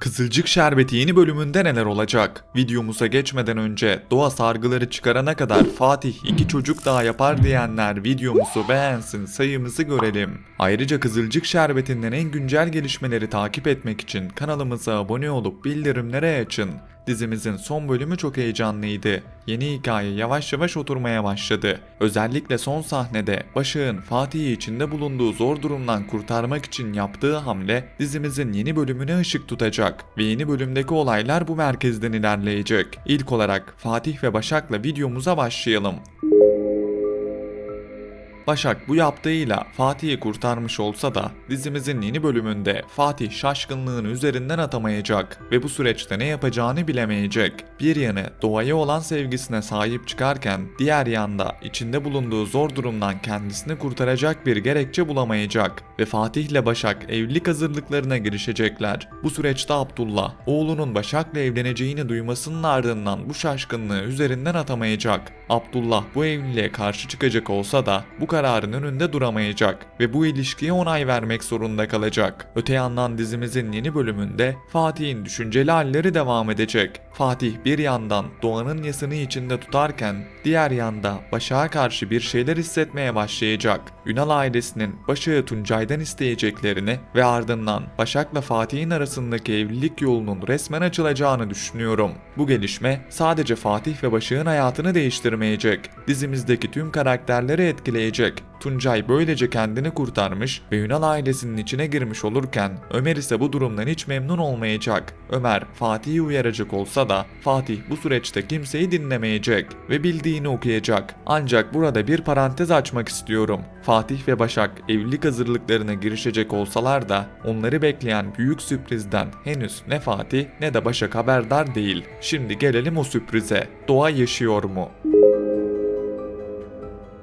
Kızılcık Şerbeti yeni bölümünde neler olacak? Videomuza geçmeden önce Doğa sargıları çıkarana kadar Fatih 2 çocuk daha yapar diyenler videomuzu beğensin, sayımızı görelim. Ayrıca Kızılcık Şerbeti'nden en güncel gelişmeleri takip etmek için kanalımıza abone olup bildirimleri açın. Dizimizin son bölümü çok heyecanlıydı. Yeni hikaye yavaş yavaş oturmaya başladı. Özellikle son sahnede Başak'ın Fatih'i içinde bulunduğu zor durumdan kurtarmak için yaptığı hamle dizimizin yeni bölümüne ışık tutacak ve yeni bölümdeki olaylar bu merkezden ilerleyecek. İlk olarak Fatih ve Başak'la videomuza başlayalım. Başak bu yaptığıyla Fatih'i kurtarmış olsa da dizimizin yeni bölümünde Fatih şaşkınlığın üzerinden atamayacak ve bu süreçte ne yapacağını bilemeyecek. Bir yanı Doğa'ya olan sevgisine sahip çıkarken diğer yanda içinde bulunduğu zor durumdan kendisini kurtaracak bir gerekçe bulamayacak ve Fatih ile Başak evlilik hazırlıklarına girişecekler. Bu süreçte Abdullah oğlunun Başak'la evleneceğini duymasının ardından bu şaşkınlığı üzerinden atamayacak. Abdullah bu evliliğe karşı çıkacak olsa da bu kararın önünde duramayacak ve bu ilişkiye onay vermek zorunda kalacak. Öte yandan dizimizin yeni bölümünde Fatih'in düşünceli halleri devam edecek. Fatih bir yandan Doğan'ın yasını içinde tutarken diğer yanda Başak'a karşı bir şeyler hissetmeye başlayacak. Ünal ailesinin Başak'ı Tuncay'dan isteyeceklerini ve ardından Başak'la Fatih'in arasındaki evlilik yolunun resmen açılacağını düşünüyorum. Bu gelişme sadece Fatih ve Başak'ın hayatını değiştirmeyecek. Dizimizdeki tüm karakterleri etkileyecek. Tuncay böylece kendini kurtarmış ve Ünal ailesinin içine girmiş olurken Ömer ise bu durumdan hiç memnun olmayacak. Ömer Fatih'i uyaracak olsa da Fatih bu süreçte kimseyi dinlemeyecek ve bildiğini okuyacak. Ancak burada bir parantez açmak istiyorum. Fatih ve Başak evlilik hazırlıklarına girişecek olsalar da onları bekleyen büyük sürprizden henüz ne Fatih ne de Başak haberdar değil. Şimdi gelelim o sürprize. Doğa yaşıyor mu?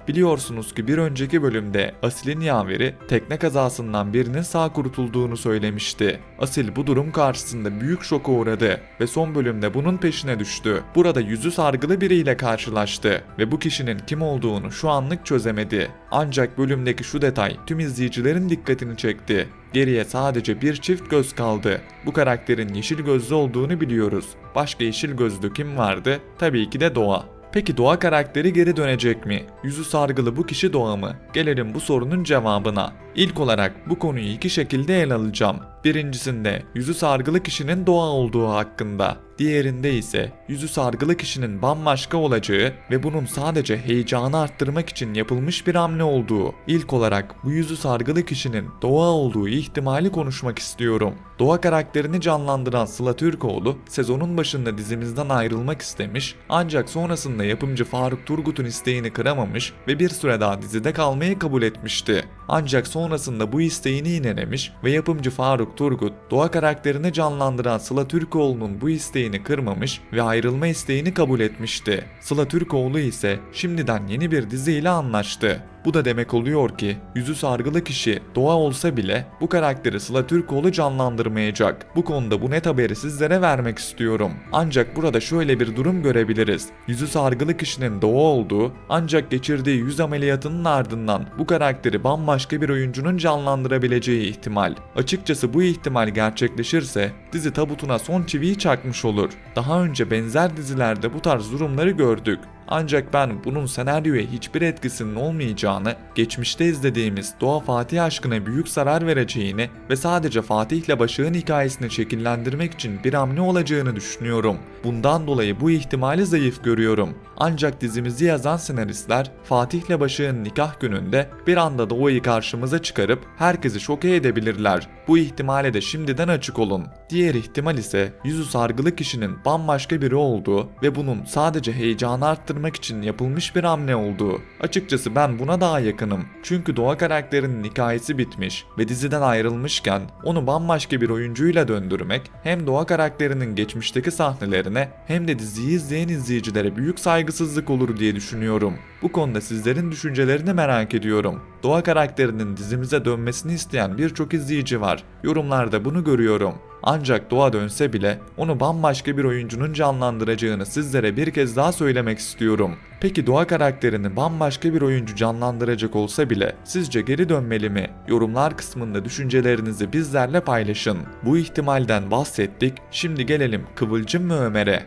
Biliyorsunuz ki bir önceki bölümde Asil'in yaveri tekne kazasından birinin sağ kurtulduğunu söylemişti. Asil bu durum karşısında büyük şoka uğradı ve son bölümde bunun peşine düştü. Burada yüzü sargılı biriyle karşılaştı ve bu kişinin kim olduğunu şu anlık çözemedi. Ancak bölümdeki şu detay tüm izleyicilerin dikkatini çekti. Geriye sadece bir çift göz kaldı. Bu karakterin yeşil gözlü olduğunu biliyoruz. Başka yeşil gözlü kim vardı? Tabii ki de Doğa. Peki Doğa karakteri geri dönecek mi? Yüzü sargılı bu kişi Doğa mı? Gelelim bu sorunun cevabına. İlk olarak bu konuyu iki şekilde ele alacağım. Birincisinde yüzü sargılı kişinin Doğa olduğu hakkında. Diğerinde ise yüzü sargılı kişinin bambaşka olacağı ve bunun sadece heyecanı arttırmak için yapılmış bir hamle olduğu. İlk olarak bu yüzü sargılı kişinin Doğa olduğu ihtimali konuşmak istiyorum. Doğa karakterini canlandıran Sıla Türkoğlu sezonun başında dizimizden ayrılmak istemiş ancak sonrasında yapımcı Faruk Turgut'un isteğini kıramamış ve bir süre daha dizide kalmayı kabul etmişti. Ancak sonrasında bu isteğini yinelemiş ve yapımcı Faruk Turgut Doğa karakterini canlandıran Sıla Türkoğlu'nun bu isteğini kırmamış ve ayrılma isteğini kabul etmişti. Sıla Türkoğlu ise şimdiden yeni bir diziyle anlaştı. Bu da demek oluyor ki yüzü sargılı kişi Doğa olsa bile bu karakteri Sıla Türkoğlu canlandırmayacak. Bu konuda bu net haberi sizlere vermek istiyorum. Ancak burada şöyle bir durum görebiliriz. Yüzü sargılı kişinin Doğa olduğu ancak geçirdiği yüz ameliyatının ardından bu karakteri bambaşka bir oyuncunun canlandırabileceği ihtimal. Açıkçası bu ihtimal gerçekleşirse dizi tabutuna son çiviyi çakmış olur. Daha önce benzer dizilerde bu tarz durumları gördük. Ancak ben bunun senaryoya hiçbir etkisinin olmayacağını, geçmişte izlediğimiz Doğa Fatih aşkına büyük zarar vereceğini ve sadece Fatih ile Başak'ın hikayesini şekillendirmek için bir hamle olacağını düşünüyorum. Bundan dolayı bu ihtimali zayıf görüyorum. Ancak dizimizi yazan senaristler Fatih ile Başak'ın nikah gününde bir anda Doğa'yı karşımıza çıkarıp herkesi şoke edebilirler. Bu ihtimale de şimdiden açık olun. Diğer ihtimal ise yüzü sargılı kişinin bambaşka biri olduğu ve bunun sadece heyecanı arttırmak için yapılmış bir hamle olduğu. Açıkçası ben buna daha yakınım. Çünkü Doğa karakterinin hikayesi bitmiş ve diziden ayrılmışken onu bambaşka bir oyuncuyla döndürmek hem Doğa karakterinin geçmişteki sahnelerine hem de diziyi izleyen izleyicilere büyük saygısızlık olur diye düşünüyorum. Bu konuda sizlerin düşüncelerini merak ediyorum. Doğa karakterinin dizimize dönmesini isteyen birçok izleyici var. Yorumlarda bunu görüyorum. Ancak Doğa dönse bile onu bambaşka bir oyuncunun canlandıracağını sizlere bir kez daha söylemek istiyorum. Peki Doğa karakterini bambaşka bir oyuncu canlandıracak olsa bile sizce geri dönmeli mi? Yorumlar kısmında düşüncelerinizi bizlerle paylaşın. Bu ihtimalden bahsettik. Şimdi gelelim Kıvılcım ve Ömer'e.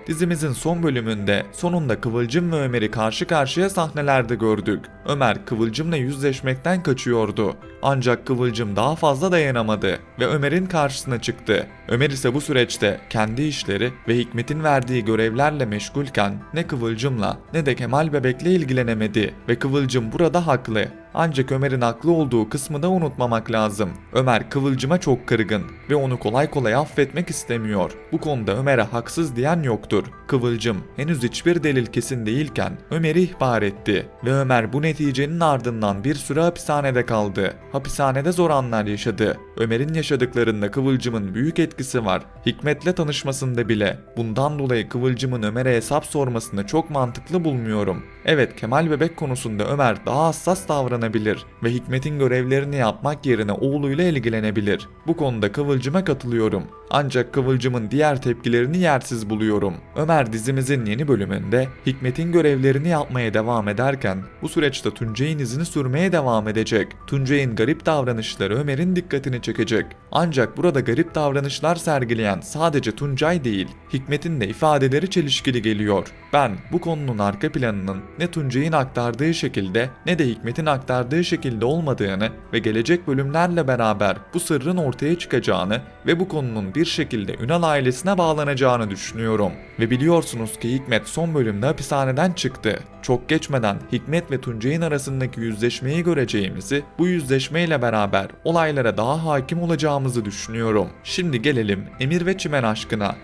Dizimizin son bölümünde sonunda Kıvılcım ve Ömer'i karşı karşıya sahnelerde gördük. Ömer Kıvılcım'la yüzleşmekten kaçıyordu. Ancak Kıvılcım daha fazla dayanamadı ve Ömer'in karşısına çıktı. Ömer ise bu süreçte kendi işleri ve Hikmet'in verdiği görevlerle meşgulken ne Kıvılcım'la ne de Kemal Bebek'le ilgilenemedi ve Kıvılcım burada haklı. Ancak Ömer'in haklı olduğu kısmı da unutmamak lazım. Ömer Kıvılcım'a çok kırgın ve onu kolay kolay affetmek istemiyor. Bu konuda Ömer'e haksız diyen yoktur. Kıvılcım henüz hiçbir delil kesin değilken Ömer'i ihbar etti ve Ömer bu neticenin ardından bir süre hapishanede kaldı. Hapishanede zor anlar yaşadı. Ömer'in yaşadıklarında Kıvılcım'ın büyük etkisi var. Hikmet'le tanışmasında bile. Bundan dolayı Kıvılcım'ın Ömer'e hesap sormasını çok mantıklı bulmuyorum. Evet, Kemal Bebek konusunda Ömer daha hassas davranabilir ve Hikmet'in görevlerini yapmak yerine oğluyla ilgilenebilir. Bu konuda Kıvılcım'a katılıyorum. Ancak Kıvılcım'ın diğer tepkilerini yersiz buluyorum. Ömer dizimizin yeni bölümünde Hikmet'in görevlerini yapmaya devam ederken bu süreçte Tuncay'ın izini sürmeye devam edecek. Tuncay'ın garip davranışları Ömer'in dikkatini çekecek. Ancak burada garip davranışlar sergileyen sadece Tuncay değil, Hikmet'in de ifadeleri çelişkili geliyor. Ben bu konunun arka planının ne Tuncay'ın aktardığı şekilde ne de Hikmet'in aktardığı şekilde olmadığını ve gelecek bölümlerle beraber bu sırrın ortaya çıkacağını ve bu konunun bir şekilde Ünal ailesine bağlanacağını düşünüyorum. Ve biliyorsunuz ki Hikmet son bölümde hapishaneden çıktı. Çok geçmeden Hikmet ve Tuncay'ın arasındaki yüzleşmeyi göreceğimizi, bu yüzleşmeyle beraber olaylara daha hakim olacağımızı düşünüyorum. Şimdi gelelim Emir ve Çimen aşkına.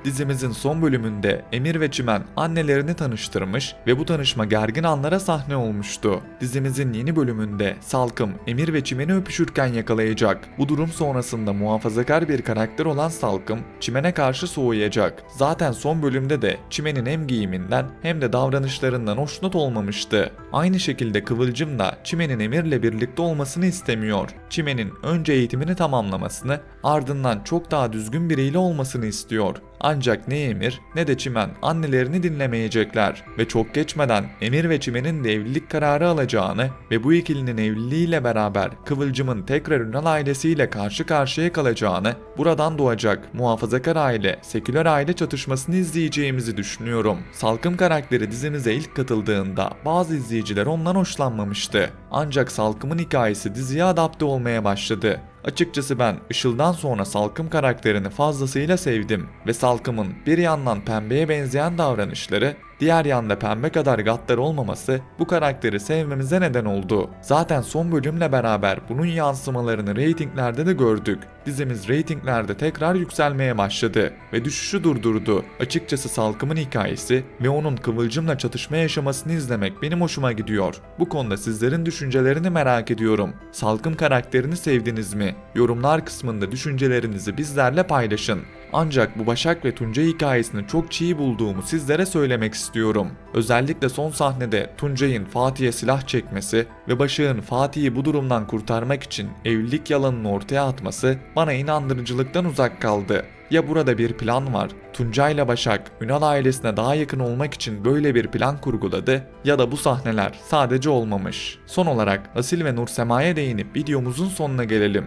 Dizimizin son bölümünde Emir ve Çimen annelerini tanıştırmış ve bu tanışma gergin anlara sahne olmuştu. Dizimizin yeni bölümünde Salkım Emir ve Çimen'i öpüşürken yakalayacak. Bu durum sonrasında muhafazakar bir karakter olan Salkım Çimen'e karşı soğuyacak. Zaten son bölümde de Çimen'in hem giyiminden hem de davranışlarından hoşnut olmamıştı. Aynı şekilde Kıvılcım da Çimen'in Emir'le birlikte olmasını istemiyor. Çimen'in önce eğitimini tamamlamasını, ardından çok daha düzgün biriyle olmasını istiyor. Ancak ne Emir ne de Çimen annelerini dinlemeyecekler ve çok geçmeden Emir ve Çimen'in de evlilik kararı alacağını ve bu ikilinin evliliğiyle beraber Kıvılcım'ın tekrar Ünal ailesiyle karşı karşıya kalacağını, buradan doğacak muhafazakar aile, seküler aile çatışmasını izleyeceğimizi düşünüyorum. Salkım karakteri dizimize ilk katıldığında bazı izleyiciler ondan hoşlanmamıştı. Ancak Salkım'ın hikayesi diziye adapte olmaya başladı. Açıkçası ben Işıl'dan sonra Salkım karakterini fazlasıyla sevdim ve Salkım'ın bir yandan Pembe'ye benzeyen davranışları, diğer yanda Pembe kadar gaddar olmaması bu karakteri sevmemize neden oldu. Zaten son bölümle beraber bunun yansımalarını reytinglerde de gördük. Dizimiz reytinglerde tekrar yükselmeye başladı ve düşüşü durdurdu. Açıkçası Salkım'ın hikayesi ve onun Kıvılcım'la çatışma yaşamasını izlemek benim hoşuma gidiyor. Bu konuda sizlerin düşüncelerini merak ediyorum. Salkım karakterini sevdiniz mi? Yorumlar kısmında düşüncelerinizi bizlerle paylaşın. Ancak bu Başak ve Tuncay hikayesini çok çiğ bulduğumu sizlere söylemek istiyorum. Özellikle son sahnede Tuncay'ın Fatih'e silah çekmesi ve Başak'ın Fatih'i bu durumdan kurtarmak için evlilik yalanını ortaya atması bana inandırıcılıktan uzak kaldı. Ya burada bir plan var, Tuncay'la Başak Ünal ailesine daha yakın olmak için böyle bir plan kurguladı ya da bu sahneler sadece olmamış. Son olarak Asil ve Nursema'ya değinip videomuzun sonuna gelelim.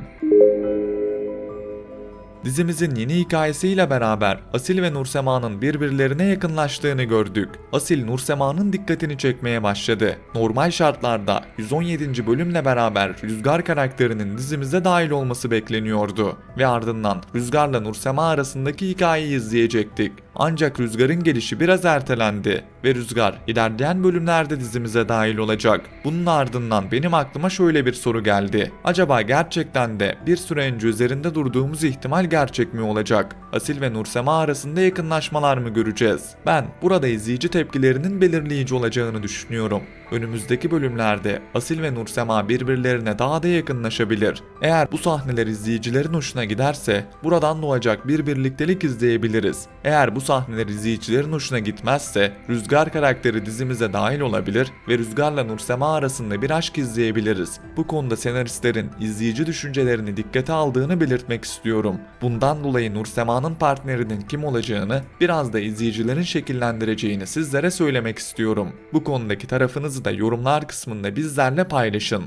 Dizimizin yeni hikayesiyle beraber Asil ve Nursema'nın birbirlerine yakınlaştığını gördük. Asil Nursema'nın dikkatini çekmeye başladı. Normal şartlarda 117. bölümle beraber Rüzgar karakterinin dizimize dahil olması bekleniyordu ve ardından Rüzgar'la Nursema arasındaki hikayeyi izleyecektik. Ancak Rüzgar'ın gelişi biraz ertelendi ve Rüzgar ilerleyen bölümlerde dizimize dahil olacak. Bunun ardından benim aklıma şöyle bir soru geldi. Acaba gerçekten de bir süre önce üzerinde durduğumuz ihtimal gerçek mi olacak? Asil ve Nursema arasında yakınlaşmalar mı göreceğiz? Ben burada izleyici tepkilerinin belirleyici olacağını düşünüyorum. Önümüzdeki bölümlerde Asil ve Nursema birbirlerine daha da yakınlaşabilir. Eğer bu sahneler izleyicilerin hoşuna giderse buradan doğacak bir birliktelik izleyebiliriz. Eğer bu sahneler izleyicilerin hoşuna gitmezse Rüzgar karakteri dizimize dahil olabilir ve Rüzgar'la Nursema arasında bir aşk izleyebiliriz. Bu konuda senaristlerin izleyici düşüncelerini dikkate aldığını belirtmek istiyorum. Bundan dolayı Nursema'nın partnerinin kim olacağını biraz da izleyicilerin şekillendireceğini sizlere söylemek istiyorum. Bu konudaki tarafınızı da yorumlar kısmında bizlerle paylaşın.